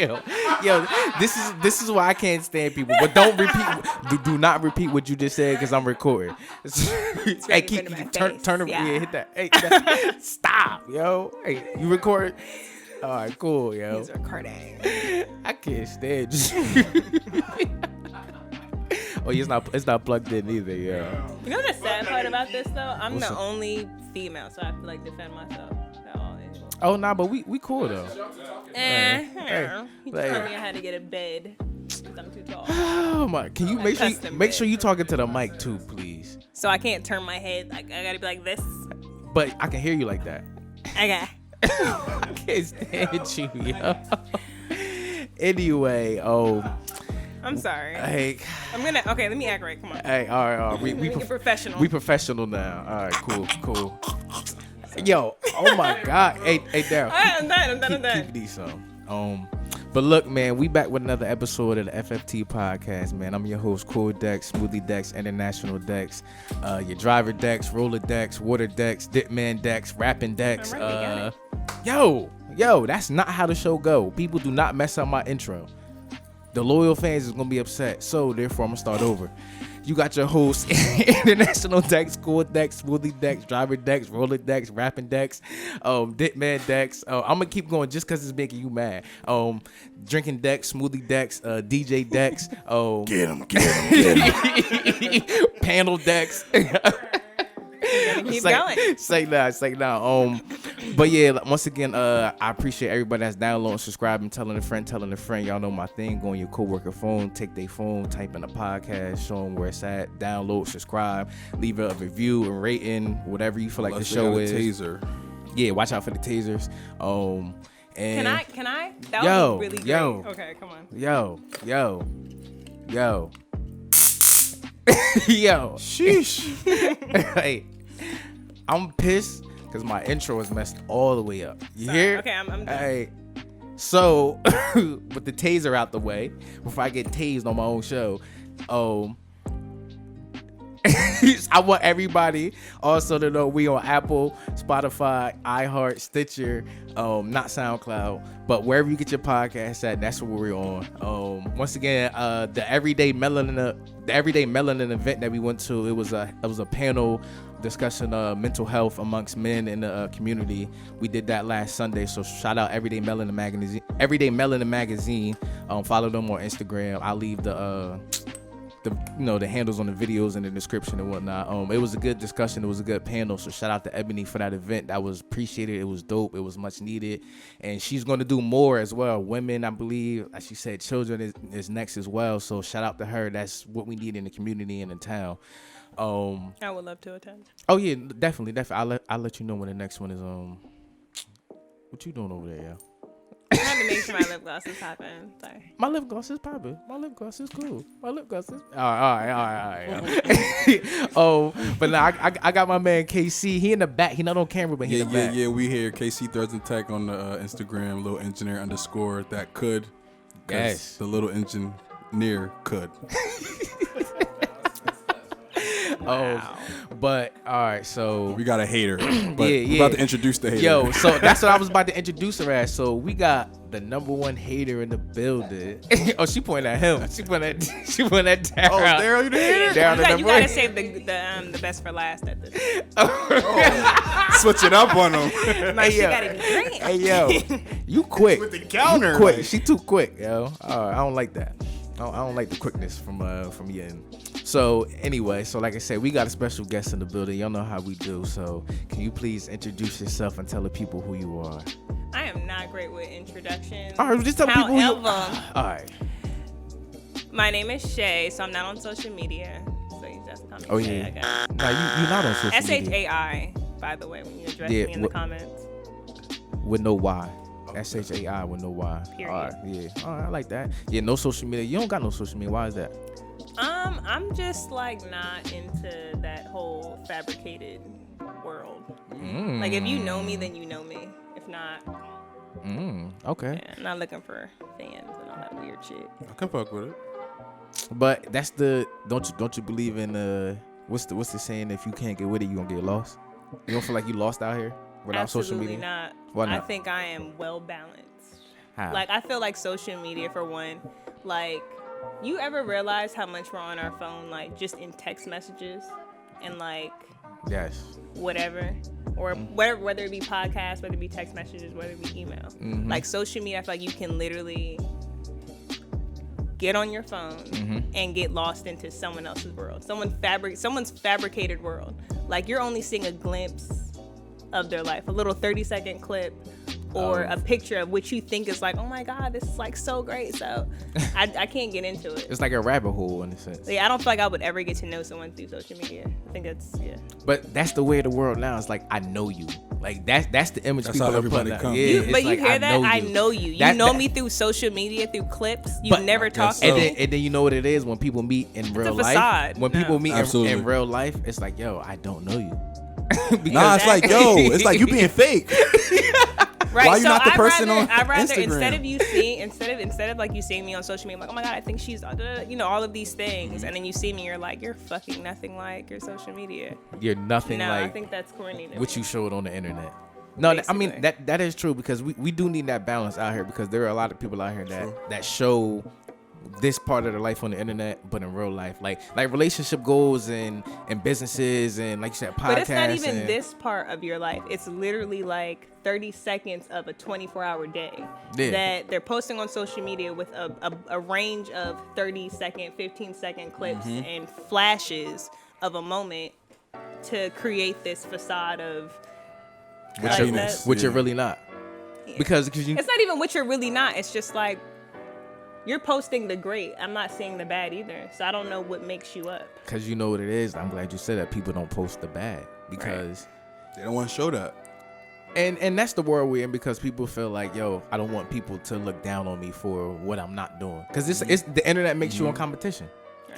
Yo, this is why I can't stand people. But don't repeat. Do not repeat what you just said because I'm recording. Hey, turn the hit that. Hey, stop, yo. Hey, you record? All right, cool, yo. He's recording. I can't stand you. Oh, it's not plugged in either, yo. You know the sad part about this though? I'm the only female, so I have to like defend myself. Oh nah, but we cool though. He told me I had to get a bed. I'm too tall. Oh my! Can you make sure you talking to the mic too, please? So I can't turn my head. Like I gotta be like this. But I can hear you like that. Okay. I can't stand you, yo. Anyway, I'm sorry. Hey, okay, let me act right. Come on. Hey, all right. We professional. We professional now. All right, cool. Yo, oh my God. Hey, Daryl. I'm done. Keep these some. But look, man, we back with another episode of the FFT podcast, man. I'm your host, Cool Dex, Smoothie Dex, International Dex, your driver Dex, roller Dex, water Dex, Dipman Dex, rapping Dex. Yo, that's not how the show go. People do not mess up my intro. The loyal fans is gonna be upset, so therefore I'm gonna start over. You got your host, International Dex, Cool Dex, Smoothie Dex, Driver Dex, Roller Dex, Rapping Dex, Ditman Dex. I'm gonna keep going just cause it's making you mad. Drinking Dex, Smoothie Dex, DJ Dex. Get him. Panel Dex. Keep going. Say now. But yeah, once again, I appreciate everybody that's downloading, subscribing, telling a friend. Y'all know my thing. Go on your coworker phone, take their phone, type in a podcast, show them where it's at, download, subscribe, leave a review, a rating, whatever you feel like the show is. Taser. Yeah, watch out for the tasers. And Can I? That would be really great. Okay, come on. Yo. Sheesh. Hey, I'm pissed because my intro is messed all the way up. You hear? Okay, I'm done. Hey, so with the taser out the way, before I get tased on my own show, I want everybody also to know we on Apple, Spotify, iHeart, Stitcher, not SoundCloud, but wherever you get your podcast at, that's where we're on. Once again, the everyday melanin event that we went to, it was a panel discussing mental health amongst men in the community. We did that last Sunday, so shout out Everyday Melanin Magazine. Follow them on Instagram. I'll leave the handles on the videos in the description and whatnot. It was a good discussion. It was a good panel. So shout out to Ebony for that event. That was appreciated. It was dope. It was much needed. And she's going to do more as well. Women, I believe, as she said, children is next as well. So shout out to her. That's what we need in the community and in town. I would love to attend. Oh yeah, definitely. I'll let you know when the next one is. What you doing over there, yo? I had to make sure my lip gloss is popping. Sorry. My lip gloss is popping. My lip gloss is cool. My lip gloss is all right. But now I got my man KC. He in the back. He not on camera, but he in the back. Yeah. We here. KC Threads and Tech on the Instagram. Little engineer _ that could. Yes. The little engineer could. Wow. But all right, so we got a hater. But we're about to introduce the hater. Yo, so that's what I was about to introduce her as. So we got the number one hater in the building. Oh, she pointing at him. She pointing at Daryl. Oh, Daryl, you the hater? Daryl, you gotta save the best for last at this. Switch it up on him. She gotta be great. Hey yo, you quick. With the counter. You quick. She too quick, yo. All right, I don't like that. I don't like the quickness from your end. So anyway, like I said, we got a special guest in the building. Y'all know how we do. So can you please introduce yourself and tell the people who you are? I am not great with introductions. All right, just tell people who you are. All right. My name is Shay, so I'm not on social media. So you just call me Shay, yeah. I guess. No, you're not on social media. SHAI, by the way, when you address me in the comments. With no Y. SHAI with no Y. Period. All right, yeah. All right, I like that. Yeah, no social media. You don't got no social media. Why is that? I'm just like not into that whole fabricated world. Like if you know me, then you know me. If not, okay. Yeah, I'm not looking for fans and all that weird shit. I can fuck with it. But that's don't you believe in what's the saying? If you can't get with it, you gonna get lost. You don't feel like you lost out here without Absolutely social media? Not. Why not? I think I am well balanced. How? Like, I feel like social media, for one, like, you ever realize how much we're on our phone, like, just in text messages and, like, yes, whatever, or whether it be podcasts, whether it be text messages, whether it be email. Mm-hmm. Like, social media, I feel like you can literally get on your phone and get lost into someone else's world, someone's fabricated world. Like, you're only seeing a glimpse of their life, a little 30-second clip or a picture of which you think is like, oh my God, this is like so great. So I can't get into it. it's like a rabbit hole in a sense. Yeah, I don't feel like I would ever get to know someone through social media. I think But that's the way of the world now. It's like, I know you. Like, that's the image That's people how are putting everybody out. comes. Yeah, But it's you like, hear that? I know you. You know me through social media, through clips. You've But- never talked to so. me. And then you know what it is when people meet in real life. facade. When No. people meet Absolutely. in real life, it's like, yo, I don't know you. Nah, it's like, yo, it's like you being fake. Right. Why you so not the person on I'd rather Instagram? instead of like you seeing me on social media, I'm like, oh my God, I think she's all of these things, and then you see me, you're like, you're fucking nothing like your social media. You're nothing No, I like think that's corny. To what me. you showed on the internet. No, I mean Basically. that is true, because we do need that balance out here, because there are a lot of people out here that show this part of their life on the internet, but in real life, like relationship goals and businesses and, like you said, podcasts. But it's not even and, this part of your life. It's literally like 30 seconds of a 24-hour day that they're posting on social media with a range of 30-second, 15-second clips and flashes of a moment to create this facade of Happiness. which you're really not. Because you, it's not even what you're really not. It's just like you're posting the great. I'm not seeing the bad either. So I don't know what makes you up. because you know what it is. I'm glad you said that. People don't post the bad because, They don't want to show that. and that's the world we're in, because people feel like, yo, I don't want people to look down on me for what I'm not doing. Because it's the internet makes you on competition.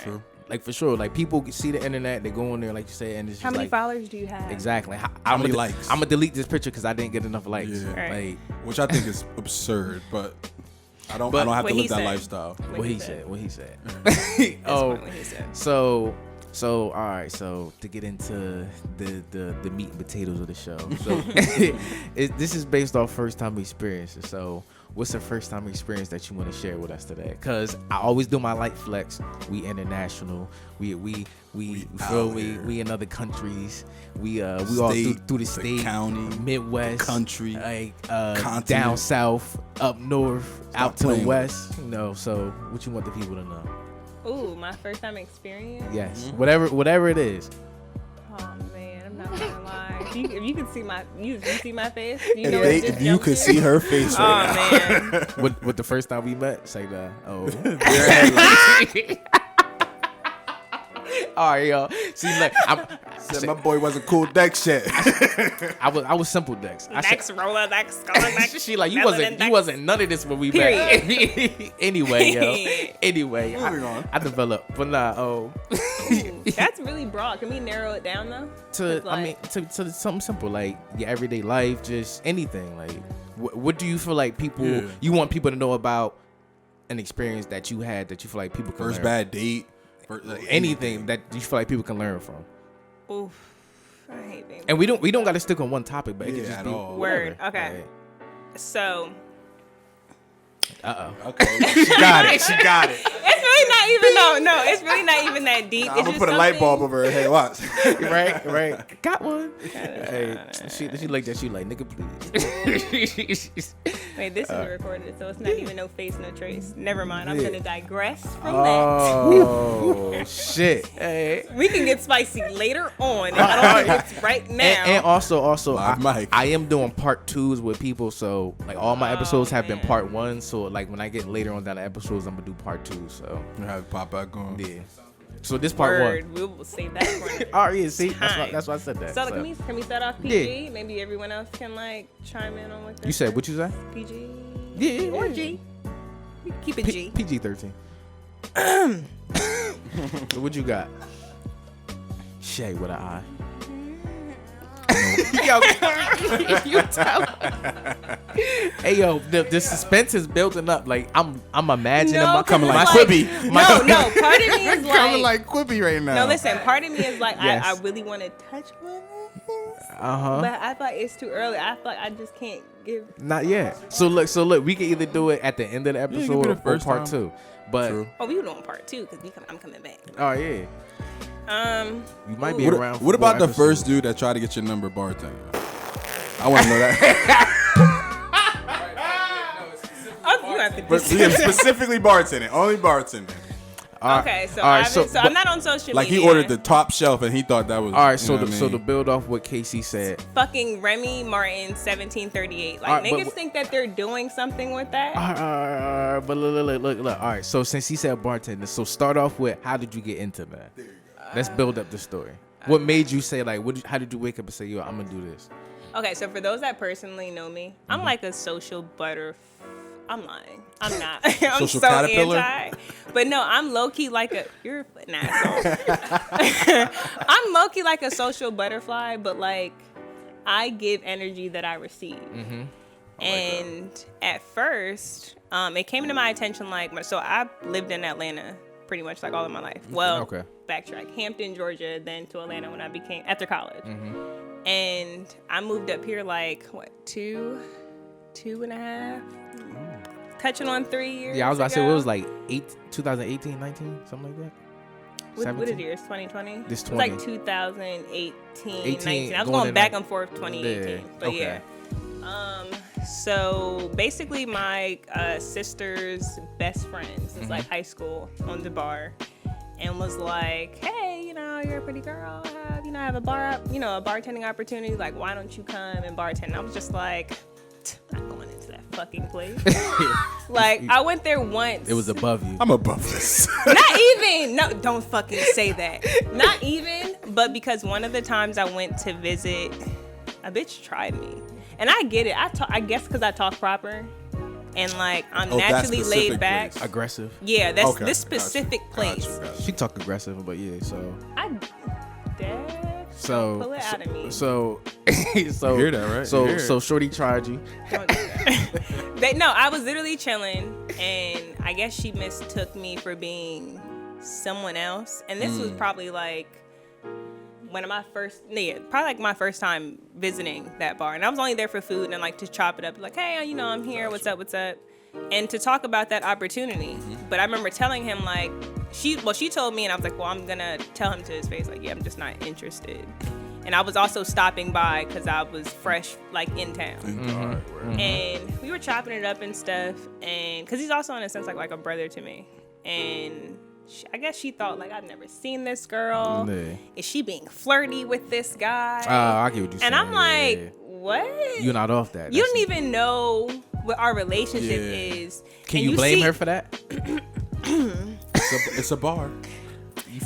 True. Like, for sure. Like, people see the internet, they go on there, like you said, and it's How just many like, followers do you have? exactly. How many likes? I'm gonna delete this picture because I didn't get enough likes. Yeah. Right. Like, Which I think is absurd, but I don't But have what to he live that said. lifestyle. what he said. What he said. That's Oh, what he said. so all right. So to get into the meat and potatoes of the show, so this is based off first time experiences. So what's the first time experience that you want to share with us today? Because I always do my light flex. We international. We feel out we here. we in other countries. We all through the state, county, Midwest, country, like continent. down south, up north, out to the playing with west. You know. So what you want the people to know? Ooh, my first time experience? Yes, whatever it is. Oh man, I'm not gonna lie. If you could see you see my face, you If, know they, what just if you jumped could to? see her face right Oh man. With the first time we met, say that. Oh, all right, y'all. See, like said my boy wasn't cool deck shit. I was simple Dex. I Next roller, next color, next. she like you Melanin wasn't none of this when we met. Anyway, yo. Anyway, Moving on. I developed, but nah. Ooh, that's really broad. Can we narrow it down though? To It's I mean to something simple like your everyday life, just anything. Like what do you feel like people you want people to know about an experience that you had that you feel like people can First learn? bad date. Like anything that you feel like people can learn from. Oof, I hate being. And we don't got to stick on one topic, but it Yeah, can just at be all. Word. whatever. Okay. So Okay, she got it. She got it. it's really not even no. It's really not even that deep. I'm It's gonna just put a light something- bulb over her head. Watch. right. Got one. Hey, she like that. She like, nigga, please. Wait, this is recorded, so it's not even no face, no trace. Never mind. I'm Yeah. gonna digress from Oh shit. Hey. that. We can get spicy later on. I don't think it's right now. And also, Live mic. I am doing part 2s with people, so like all my episodes have been man. part 1. So like when I get later on down the episodes, I'm gonna do part 2. So You have to pop back on. yeah. So this part Word. 1. We will save that for another Oh yeah, see, time. that's why I said that. So, So. can we start off PG? Maybe everyone else can like chime in on what You said what you say? PG. Yeah, Or yeah. G. We can keep it G. PG-13. So what you got? Shay with an eye. Yo, you tell her. Hey yo, the suspense is building up. Like I'm imagining No, my 'cause it's my like- Quibi. No. Part of me is Coming like. like Quibi right now. No, listen. Part of me is like, Yes. I really want to touch one. But I thought it's too early. I thought I just can't give. Not yet. So look, we can either do it at the end of the episode or part 2. But True. Oh, we were doing part 2 because I'm coming back. Oh yeah. You might be around. What about the episodes. first dude that tried to get your number bartender? I want to know that. You have to But yeah, specifically bartending, only bartending. Okay, so I'm not on social media. Like he ordered the top shelf and he thought that was. All right, so you know what I mean? to build off what Casey said. fucking Remy Martin 1738. Like niggas think that they're doing something with that. But look. All right, so since he said bartender, so start off with how did you get into that? Let's build up the story. What made you say like? How did you wake up and say, yo, I'm gonna do this? Okay, so for those that personally know me, I'm like a social I'm lying. I'm not. I'm Social so caterpillar? anti. But no, I'm low key like you're an asshole. I'm low key like a social butterfly, but like I give energy that I receive. And at first, it came to my attention so I lived in Atlanta pretty much like all of my life. Well, backtrack, Hampton, Georgia, then to Atlanta when I became after college. And I moved up here like two and a half, touching on 3 years. Yeah, I was about to say, it was like 2018, 19, something like that. What is yours? 2020? This 20. It was like 2018, 19. I was going back and forth 2018. Yeah. But yeah. So basically my sister's best friends is like high school on the bar and was like, hey, you're a pretty girl. I have a bartending opportunity. Like, why don't you come and bartend? I was just like, not going into that fucking place. Like, I went there once. It was above you. I'm above this. Not even. No, don't fucking say that. Not even. But because one of the times I went to visit, a bitch tried me. And I get it. I guess because I talk proper. And like, I'm naturally laid back. Place. Aggressive. Yeah, that's this specific place. Gotcha. She talk aggressive, but yeah, so. So pull it out of me. So you hear that, right? So Shorty tried you. Don't do that. No, I was literally chilling, and I guess she mistook me for being someone else. And this was probably like probably like my first time visiting that bar. And I was only there for food and like to chop it up, like, hey, I'm here. What's up? And to talk about that opportunity. But I remember telling him like, she told me, and I was like, well, I'm gonna tell him to his face, like, yeah, I'm just not interested. And I was also stopping by because I was fresh, like, in town. And we were chopping it up and stuff, and because he's also in a sense like a brother to me. And I guess she thought like, I've never seen this girl. Yeah. Is she being flirty with this guy? I get what you're saying. And I'm like, what? You're not off that. You don't even know what our relationship is. Can you blame her for that? It's a bar.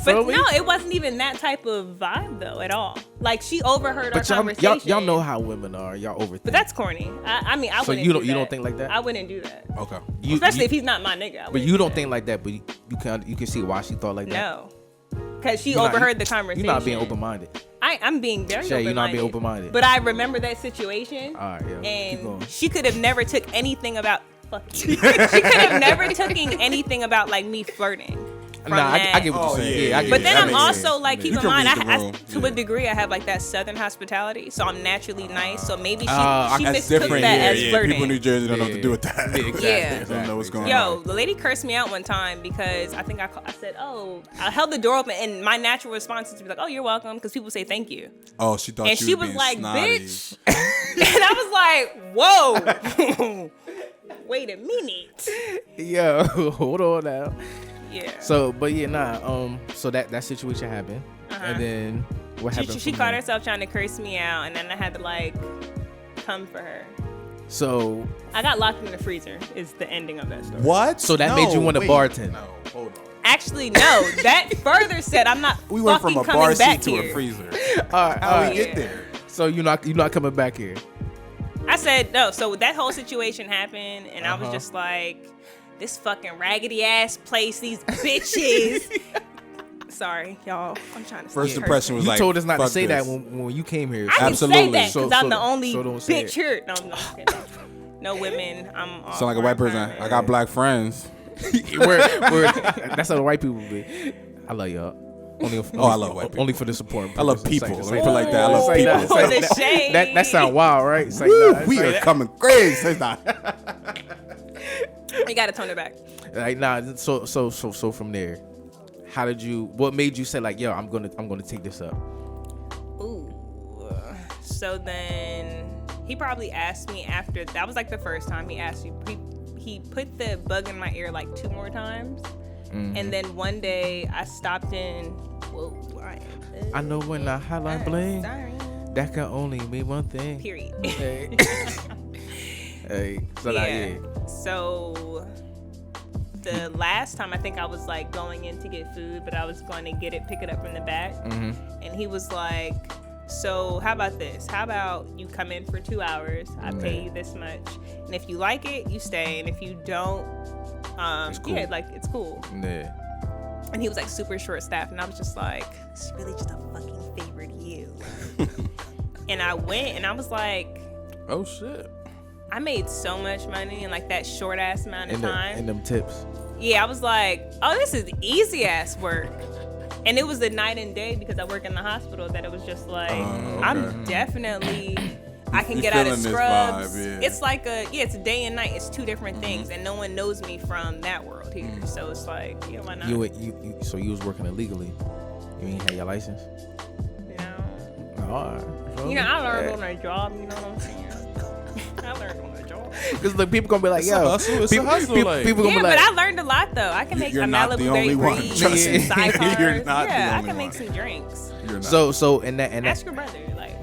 But no, it wasn't even that type of vibe though at all. Like she overheard our conversation. Y'all know how women are. Y'all overthink. But that's corny. I mean, I so wouldn't. You don't think like that? I wouldn't do that. Okay. Especially if he's not my nigga. But you don't think like that. But you can see why she thought like that. No, because she overheard the conversation. You're not being open-minded. I'm being very Shay, open-minded. you're not being open-minded. But I remember that situation. All right, yeah. And she could have never took anything about. Fuck you. She could have never taken anything about like me flirting. Nah, I get what you're saying. Yeah, I get but it. then I'm also like, keep in mind, to a degree, I have like that Southern hospitality, so I'm naturally nice. So maybe she mistook that as flirting. People in New Jersey don't know what to do with that. Exactly. Yeah, don't know what's going on. The lady cursed me out one time because I think I said, oh, I held the door open, and my natural response is to be like, oh, you're welcome, because people say thank you. Oh, she thought. And you she were was like, snotty. bitch, and I was like, whoa, wait a minute. Yo, hold on now. Yeah. So, but yeah, nah. So that situation happened, and then what happened? She caught herself trying to curse me out, and then I had to like come for her. So I got locked in the freezer. Is the ending of that story. What? So that made you want to bartend? No, hold on. Actually, no. That further said I'm not. We went from a bar seat to a freezer. All right, How we get there? So you're not coming back here? I said no. So that whole situation happened, and I was just like, this fucking raggedy ass place, these bitches. Sorry, y'all. I'm trying to. First impression was you like, told us not to say this. that when you came here. I can Absolutely. say that because I'm the only don't say bitch here. No women. I'm. Sound like a white person. I got black friends. That's how the white people be. I love y'all. I love white people. Only for the support. I love purpose. people. It's Let me put it like that. I love it's people. like the shade. that sound wild, right? It's like, Woo, nah, it's we like are coming crazy. It's not. You gotta tone it back. like nah. So from there, how did you? What made you say like, yo, I'm gonna take this up? Ooh. So then he probably asked me after that was like the first time he asked me. He put the bug in my ear like 2 more times, and then one day I stopped in. Whoa, I know when I highlight bling, sorry. that can only mean one thing. Period. Hey, hey. So yeah. So the last time I think I was like going in to get food, but I was going to pick it up from the back, and he was like, so how about this? How about you come in for 2 hours? I pay you this much, and if you like it, you stay, and if you don't, it's cool. yeah, like it's cool. Yeah. And he was like super short staffed, and I was just like, it's really just a fucking favored you. And I went, and I was like, Oh shit. I made so much money in like that short ass amount of time. And them tips. Yeah, I was like, oh, this is easy ass work. And it was the night and day because I work in the hospital that it was just like, okay. I'm definitely, I can You get out of feeling this scrubs. vibe, yeah. It's like it's day and night. It's 2 different things, and no one knows me from that world here. So it's like, why not? So you was working illegally. You ain't had your license? All right. I learned on the job, you know what I'm saying? I learned on the job. Because look, people gonna be like, It's yo, a hustle. It's a hustle, like- people gonna Yeah, be like, but I learned a lot though. I can make You're some not the Malibu only Bay one. Breeze, Trust some me. Sidecars. You're not the Yeah, I only can make one. some drinks. You're not. so and that Ask your brother, like.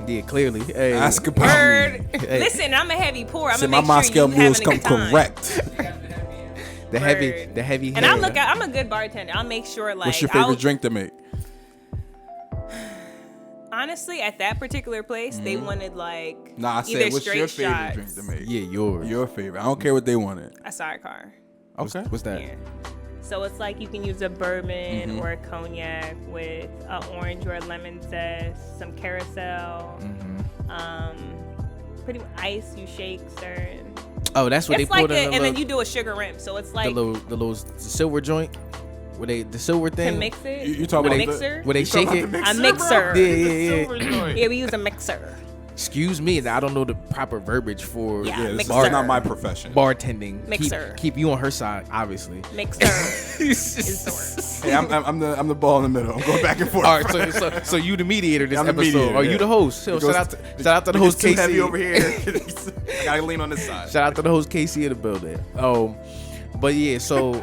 yeah, clearly. Hey, Ask about Word. me. Hey. Listen, I'm a heavy pour. I'm Say gonna my make sure Moscow you mules having a come good time. correct. the heavy And hair. I'm a good bartender. I'll make sure like. What's your favorite drink to make? Honestly, at that particular place, they wanted like. Nah, I either said, what's your straight favorite shots, drink to make? Yeah, yours. Your favorite. I don't care what they wanted. A sidecar. Okay. What's that? Yeah. So it's like you can use a bourbon or a cognac with an orange or a lemon zest, some carousel, pretty much ice. You shake, stir. And Oh, that's what it's they like put in and then you do a sugar rim. So it's like the little silver joint. Where the silver to thing. mix it. You talking a about mixer? Where they You shake talking it. about A mixer. Yeah. Yeah, we use a mixer. Excuse me, I don't know the proper verbiage for Yeah, Yeah, this is mixer. not my profession. bartending. Mixer. Keep you on her side, obviously. Mixer is the word. Hey, I'm the ball in the middle. I'm going back and forth. All right, so you the mediator this I'm the episode. mediator, Are you yeah. the host? So Because shout out to the host Too Casey. heavy over here. I gotta lean on this side. Shout out to the host Casey in the building. But yeah, so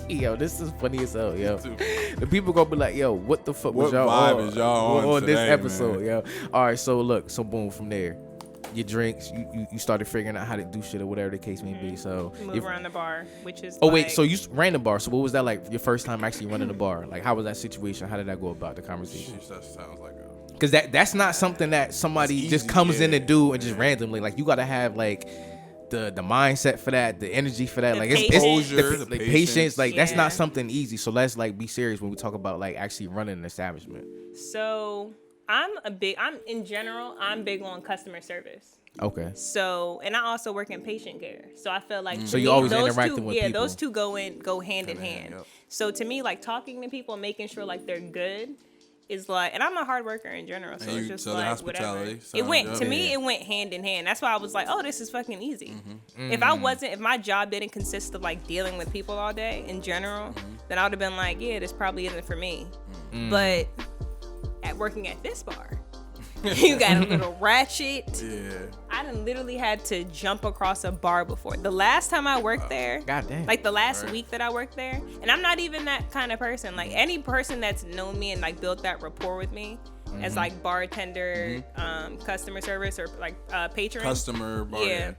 yo, this is funny as hell, yo. The people gonna be like, yo, what the fuck was What y'all vibe on? is y'all on this today, episode, man? yo? All right, so look, so boom, from there, your drinks, you started figuring out how to do shit or whatever the case may be. So Move around the bar, which is. Oh like, wait, so you ran the bar. So what was that like? Your first time actually running the bar? Like, how was that situation? How did that go about the conversation? Sheesh, that sounds like a. Because that's not something that somebody It's just easy, comes in yeah. and do and just randomly. Like, you gotta have like the mindset for that, the energy for that. The Like patience. it's Composure, the the patience. patience. Like that's Yeah. not something easy. So let's like be serious when we talk about like actually running an establishment. So I'm big on customer service. Okay. So, and I also work in patient care. So I feel like So to you me, always those interacting two, with yeah, people. those two go hand in hand. Yep. So to me, like talking to people, making sure like they're good is like, and I'm a hard worker in general. So And it's you just Southern like hospitality, whatever. so, It went yeah. to me. Yeah. It went hand in hand. That's why I was like, oh, this is fucking easy. Mm-hmm. If my job didn't consist of like dealing with people all day in general, Mm-hmm. then I would have been like, yeah, this probably isn't for me. But at working at this bar, you got a little ratchet. Yeah. I done literally had to jump across a bar before. The last time I worked there, God damn. like the last week that I worked there, and I'm not even that kind of person. Like any person that's known me and like built that rapport with me as like bartender, customer service, or like patron. Customer bar. Yeah.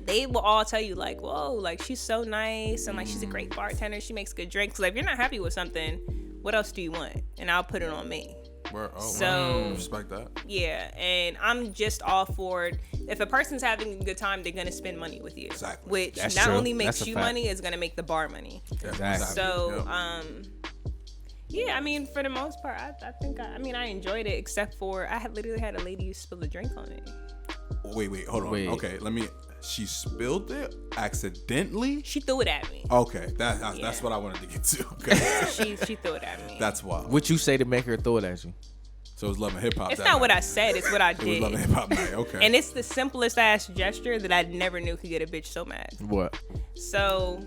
They will all tell you like, whoa, like she's so nice and like she's a great bartender. She makes good drinks. Like if you're not happy with something, what else do you want? And I'll put it on me. So respect that. Yeah, and I'm just all for it. If a person's having a good time, they're gonna spend money with you. Exactly. Which That's not true. only That's makes a you fact. money, it's gonna make the bar money. Exactly. So, Yep. yeah, I mean, for the most part, I think I enjoyed it, except for I had literally had a lady spill a drink on it. Wait, hold on. Wait. Okay, let me. she spilled it accidentally. She threw it at me. Okay, that's what I wanted to get to. Okay. she threw it at me. That's wild. What you say to make her throw it at you? So it's Love and Hip Hop. It's not what I said. It's what I It was did. Love and Hip Hop night. Okay. And it's the simplest ass gesture that I never knew could get a bitch so mad. What? So,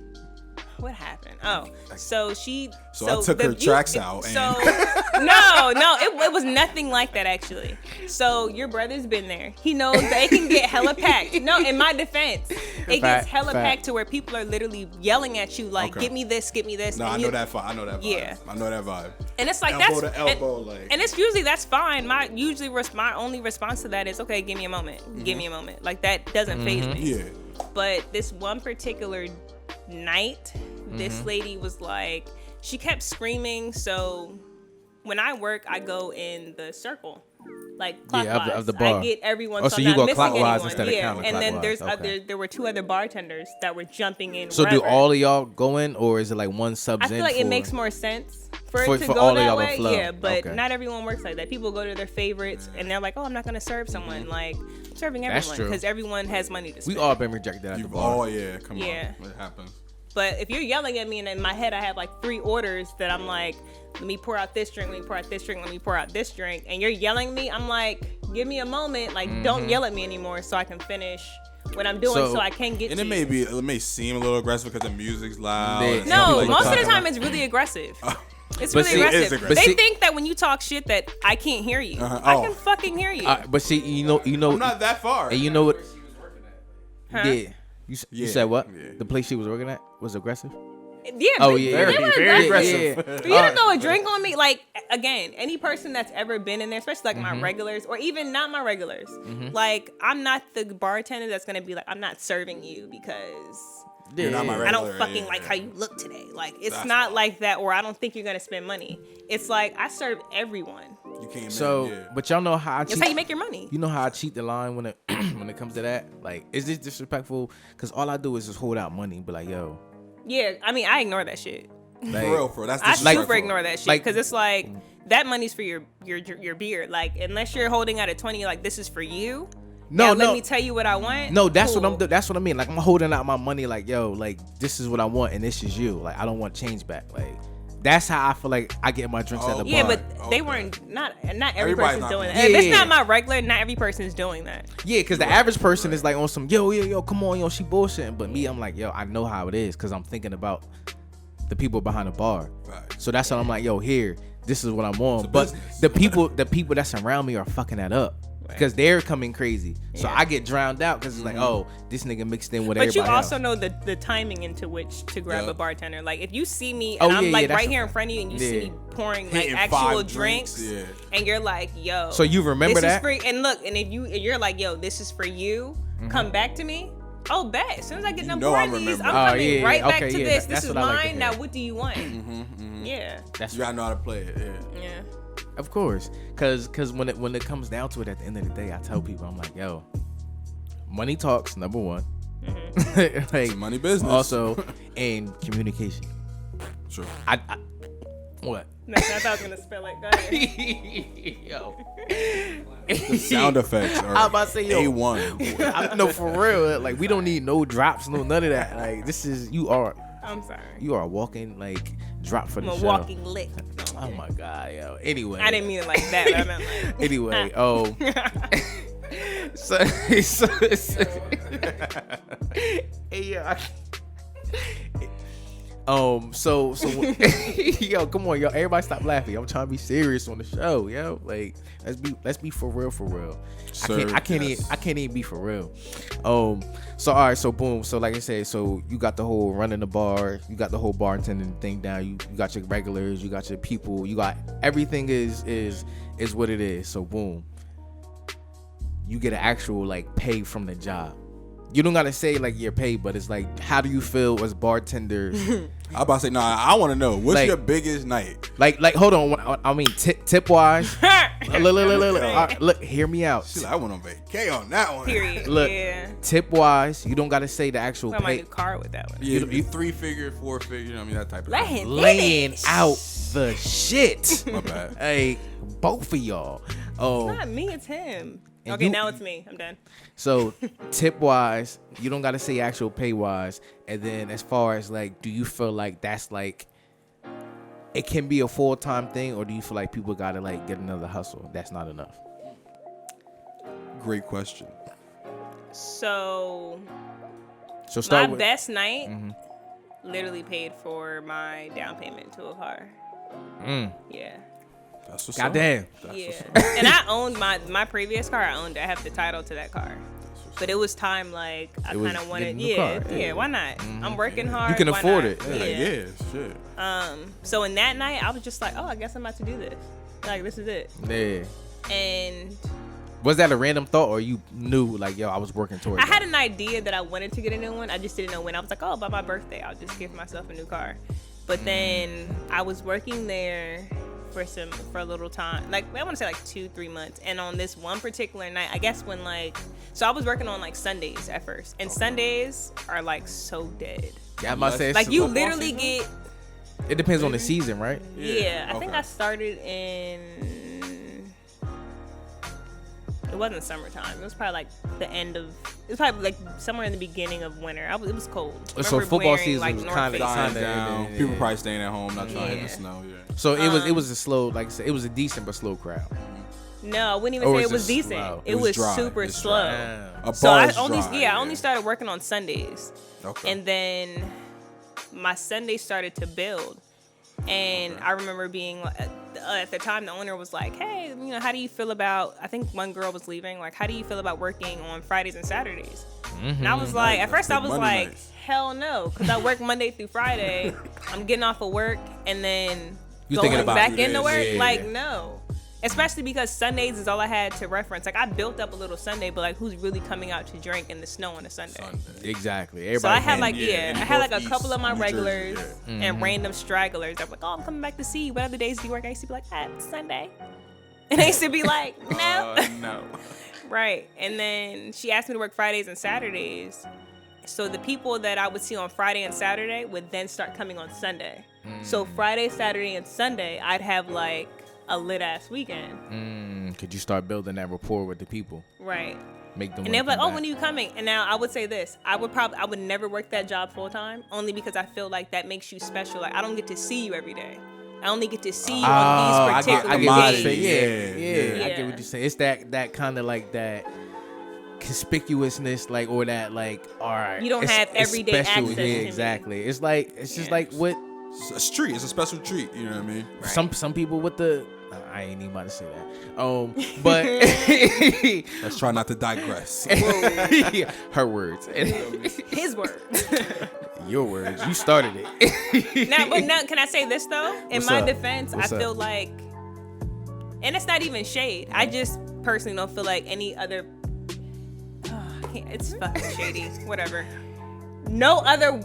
what happened? Oh, so she. So I took her tracks out. So no, it was nothing like that actually. So your brother's been there. He knows that it can get hella packed. No, in my defense, it gets hella packed to where people are literally yelling at you like, "Get me this, get me this." No, I know that vibe. I know that vibe. Yeah, I know that vibe. And it's like elbow that's to elbow, and it's usually that's fine. My only response to that is, okay, give me a moment. Give me a moment. Like that doesn't faze me. Yeah. But this one particular night, this lady was like, she kept screaming. So when I work, I go in the circle, like clockwise. Of the bar. I get everyone. Oh, so so I'm you not go missing clockwise anyone. instead of And then counterclockwise. there were two other bartenders that were jumping in. So wherever. do all of y'all go in, or is it like one subs I feel in? like for, it makes more sense for for it to all go of y'all that to way. flow. Yeah, but Okay. not everyone works like that. People go to their favorites and they're like, "Oh, I'm not gonna serve someone." Like I'm serving That's everyone true. because everyone has money to spend. We all been rejected at the bar. Oh yeah, come Yeah. on. It happens. But if you're yelling at me and in my head I have like 3 orders that I'm like, let me pour out this drink, let me pour out this drink, let me pour out this drink, and you're yelling at me, I'm like, give me a moment, like don't yell at me anymore so I can finish what I'm doing so I can get And to it may seem a little aggressive because the music's loud. Yeah. and No, stuff like most of that. the time it's really aggressive. It's But really see, it aggressive. is aggressive. But They see- think that when you talk shit that I can't hear you. Uh-huh. I Oh. can fucking hear you. But see, you know, I'm not that far. and you know what? Huh? Yeah. You Yeah, said what? yeah. The place she was working at was aggressive. Yeah, Oh but yeah, they were very aggressive. aggressive. For you to throw a drink on me, like again, any person that's ever been in there, especially like Mm-hmm. my regulars or even not my regulars, like I'm not the bartender that's gonna be like, I'm not serving you because You're not my I don't regular, fucking yeah. like how you look today. Like it's That's not wild. like that, or I don't think you're gonna spend money. It's like I serve everyone. You came So, in. Yeah. but y'all know how I That's cheat. how you make your money. You know how I cheat the line when it when it comes to that. Like, is this disrespectful? Because all I do is just hold out money, but like, yo, Yeah, I mean I ignore that shit. like, For real. That's I disrespectful. super ignore that shit Like- because it's like that money's for your beer. Like unless you're holding out a 20, like this is for you. No, Let no. me tell you what I want. No, that's Cool. what I'm. That's what I mean. Like I'm holding out my money. Like yo, like this is what I want, and this is you. Like I don't want change back. Like that's how I feel like I get my drinks at the Yeah, bar. but they weren't not every Everybody's person's not doing doing that. If that. it's Yeah. not my regular, not every person's doing that. Yeah, because the average person is like on some yo, come on, yo, she bullshitting. But me, I'm like, yo, I know how it is because I'm thinking about the people behind the bar. Right. So that's what I'm like, yo, here, this is what I'm on. a But business. the people that's around me are fucking that up because they're coming crazy. So Yeah. I get drowned out because it's like, oh, this nigga mixed in with But you everybody also else. know the timing into which to grab Yeah. a bartender. Like if you see me Oh, and I'm yeah, like yeah, that's right a here in fact. front of you and you Yeah. see me pouring like Hitting actual 5 drinks, yeah. and you're like, yo. So you remember this that? is free. And look, and if you're like, yo, this is for you, come back to me. Oh, bet. As soon as I get done know I pouring these, remember. I'm Oh, coming yeah, right yeah. back Okay, to yeah, this. that's This is what I like to mine. hear. Now, what do you want? Yeah. That's You gotta know how to play it. Yeah. Yeah. Of course, cause when it comes down to it, at the end of the day, I tell people, I'm like, yo, money talks, number one. Mm-hmm. Like, Money business. also, and communication. Sure. I what? No, I thought I was gonna spell it. Go ahead. Yo, The sound effects are I'm about to say, yo. A1. No, for real. Like, we don't need no drops, no none of that. Like, this is you are I'm sorry. a walking like drop for I'm the a show. walking lick. Oh my god, yo. Anyway, I didn't mean it like that. But I meant like. Anyway, so hey, yo, so yo, come on, yo, everybody stop laughing. I'm trying to be serious on the show, yo. Like, let's be for real. Sir, I can't even be for real. So all right, so boom, so like I said, so you got the whole running the bar, you got the whole bartending thing down, you got your regulars, you got your people, you got everything is what it is. So boom, you get an actual like pay from the job. You don't gotta say like you're paid, but it's like, how do you feel as bartenders? I'm about to say, I want to know what's Like- your biggest night. like hold on, I mean tip wise. Look, hear me out. She's like, I went on vacay on that one. Period. Look, Yeah. tip wise, you don't gotta say the actual I might pay. new car with that one. Yeah, you 3-figure, 4-figure. You know what I mean, that type of Let thing. him Laying finish. out the shit. My bad. Hey, both of y'all. It's Oh, not me, it's him. And Okay, now it's me. I'm done. So tip wise, you don't gotta say actual pay wise. And then as far as like, do you feel like that's like it can be a full-time thing, or do you feel like people gotta like get another hustle? That's not enough. Great question. So start my with best night literally paid for my down payment to a car. Yeah. That's what's goddamn. Yeah. And I owned my previous car. I owned it. I have the title to that car. But it was time, like, I kind of wanted, yeah, why not? I'm working hard. You can why afford not? it. Yeah, shit. So in that night, I was just like, oh, I guess I'm about to do this. Like, this is it. Yeah. And Was that a random thought, or you knew like, yo, I was working towards I had that? an idea that I wanted to get a new one. I just didn't know when. I was like, oh, by my birthday, I'll just give myself a new car. But then I was working there for a little time, like I want to say like 2-3 months. And on this one particular night, I guess when so I was working on like Sundays at first, and Sundays are like so dead. Yeah, I must say, Like you literally get. it depends on the season, right? Yeah, I think I started in. It wasn't summertime. It was probably like the end of. It was probably like somewhere in the beginning of winter. It was cold. So Remember football wearing, season like, was North kind of Face. Dying down. yeah. People probably staying at home, not trying to hit Yeah. the snow. Yeah. So it was a slow, like I said, it was a decent but slow crowd. No, I wouldn't even Or say was it was it decent. slow? It It was was dry. super It's slow. Damn. A So I bar's only dry, I only started working on Sundays, Okay. and then my Sundays started to build. And I remember being at the time, the owner was like, "Hey, how do you feel about?" I think one girl was leaving. Like, how do you feel about working on Fridays and Saturdays? And I was like, at first I was Monday like, nights. hell no, because I work Monday through Friday. I'm getting off of work and then You going thinking about back 2 into days, work. yeah. Like, no. Especially because Sundays is all I had to reference. Like, I built up a little Sunday, but like, who's really coming out to drink in the snow on a Sunday? Exactly. So Everybody I had can- like in I had like a Northeast couple of my New Jersey, regulars yeah. and random stragglers that were like, oh, I'm coming back to see you. What other days do you work? I used to be like, Sunday. And they used to be like, no. No. Right. And then she asked me to work Fridays and Saturdays. So the people that I would see on Friday and Saturday would then start coming on Sunday. So Friday, Saturday, and Sunday, I'd have like a lit ass weekend. Could you start building that rapport with the people? Right. Make them. And they were wanna like, come oh, when are you coming? And now I would say this. I would never work that job full time, only because I feel like that makes you special. Like, I don't get to see you every day. I only get to see you on these particular I get what you're days. saying. Yeah. I get what you're saying. It's that kind of like that conspicuousness, like, or that like, all right, You don't it's- have it's everyday special. access to Yeah, me. exactly. It's like it's just like what It's a treat. It's a special treat. You know what I mean? some people with the. I ain't even about to say that. But Let's try not to digress. her words, His words. your words. You started it. now, can I say this though? In What's my up? defense, What's I feel up? like, and it's not even shade. I just personally don't feel like any other. It's fucking shady. Whatever. No other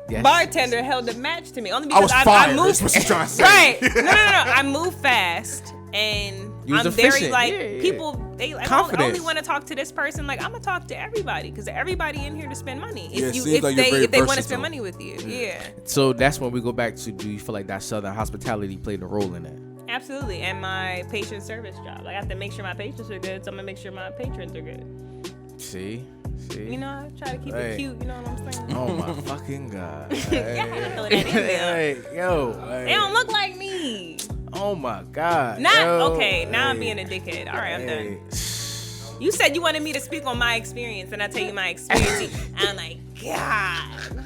Yes. bartender held a match to me. Only I was because fired. I moved. That's what you're trying to say. Right. No. I move fast, and You was I'm very efficient. like Yeah. people. They like, I Confidence. only want to talk to this person. Like, I'm gonna talk to everybody because everybody in here to spend money. Yeah, it If you seems if like you're very they want to versatile. spend money with you, yeah. So that's when we go back to, do you feel like that Southern hospitality played a role in that? Absolutely. And my patient service job. Like, I have to make sure my patients are good, so I'm gonna make sure my patrons are good. See? You know, I try to keep Hey. it cute. You know what I'm saying? Oh my fucking God. Yeah, I gotta throw that in there. Hey, yo. Hey. They don't look like me. Oh my God. Not yo. okay. Now I'm Hey. being a dickhead. All right, I'm Hey. done. You said you wanted me to speak on my experience, and I tell you my experience. I'm like, God.